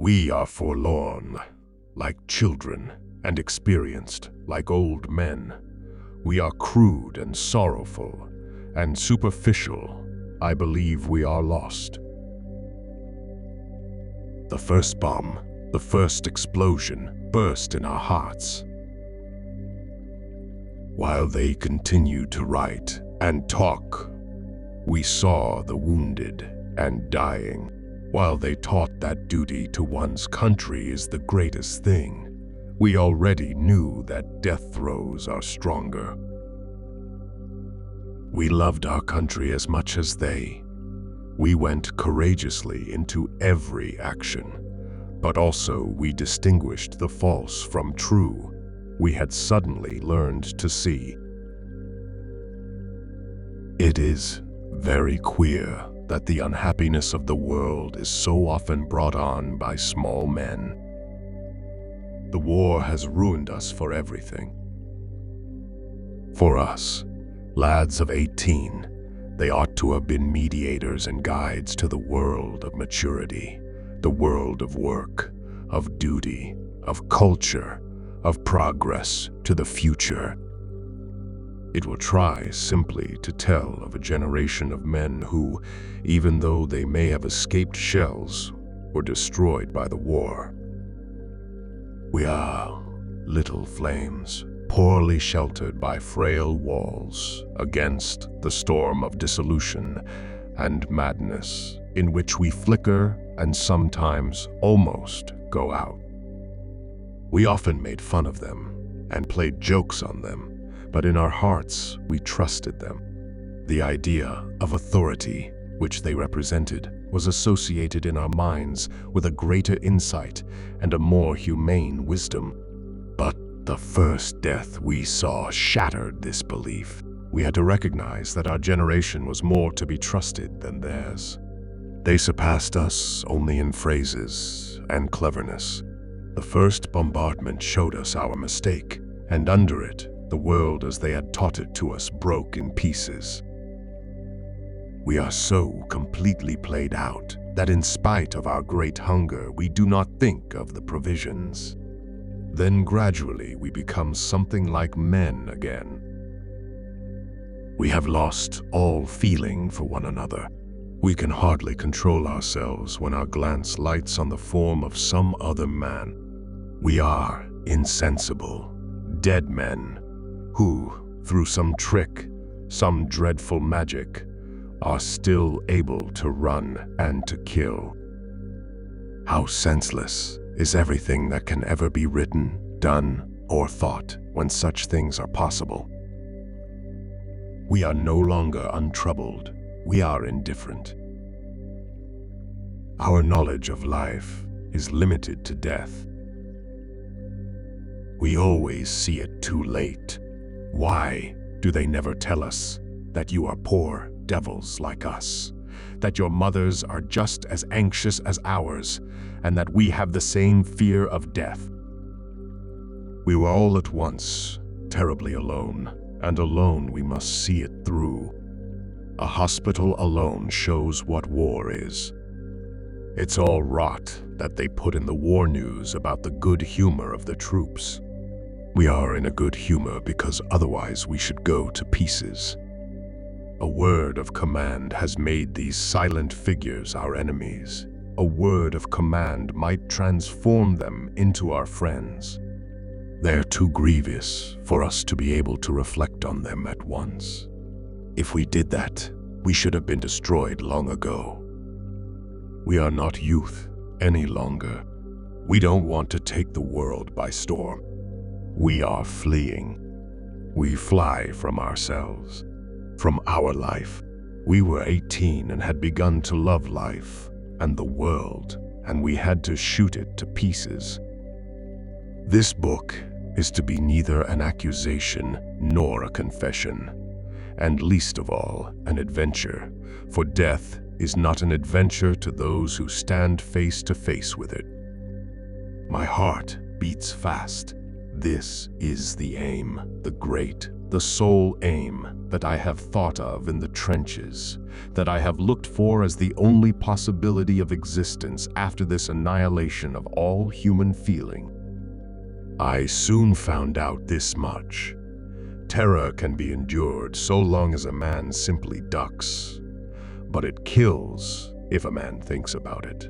We are forlorn, like children, and experienced, like old men. We are crude and sorrowful, and superficial. I believe we are lost. The first bomb, the first explosion, burst in our hearts. While they continued to write and talk, we saw the wounded and dying. While they taught that duty to one's country is the greatest thing, we already knew that death throes are stronger. We loved our country as much as they. We went courageously into every action, but also we distinguished the false from true. We had suddenly learned to see. It is very queer that the unhappiness of the world is so often brought on by small men. The war has ruined us for everything. For us, lads of 18, they ought to have been mediators and guides to the world of maturity, the world of work, of duty, of culture, of progress to the future. It will try simply to tell of a generation of men who, even though they may have escaped shells, were destroyed by the war. We are little flames, poorly sheltered by frail walls against the storm of dissolution and madness in which we flicker and sometimes almost go out. We often made fun of them and played jokes on them, but in our hearts we trusted them. The idea of authority, which they represented, was associated in our minds with a greater insight and a more humane wisdom. But the first death we saw shattered this belief. We had to recognize that our generation was more to be trusted than theirs. They surpassed us only in phrases and cleverness. The first bombardment showed us our mistake, and under it, the world as they had taught it to us broke in pieces. We are so completely played out that in spite of our great hunger, we do not think of the provisions. Then gradually we become something like men again. We have lost all feeling for one another. We can hardly control ourselves when our glance lights on the form of some other man. We are insensible, dead men who, through some trick, some dreadful magic, are still able to run and to kill. How senseless is everything that can ever be written, done, or thought when such things are possible. We are no longer untroubled, we are indifferent. Our knowledge of life is limited to death. We always see it too late. Why do they never tell us that you are poor devils like us, that your mothers are just as anxious as ours, and that we have the same fear of death? We were all at once terribly alone, and alone we must see it through. A hospital alone shows what war is. It's all rot that they put in the war news about the good humor of the troops. We are in a good humor because otherwise we should go to pieces. A word of command has made these silent figures our enemies. A word of command might transform them into our friends. They're too grievous for us to be able to reflect on them at once. If we did that, we should have been destroyed long ago. We are not youth any longer. We don't want to take the world by storm. We are fleeing. We fly from ourselves, from our life. We were 18 and had begun to love life and the world, and we had to shoot it to pieces. This book is to be neither an accusation nor a confession, and least of all, an adventure, for death is not an adventure to those who stand face to face with it. My heart beats fast. This is the aim, the great the sole aim that I have thought of in the trenches, that I have looked for as the only possibility of existence after this annihilation of all human feeling. I soon found out this much. Terror can be endured so long as a man simply ducks, but it kills if a man thinks about it.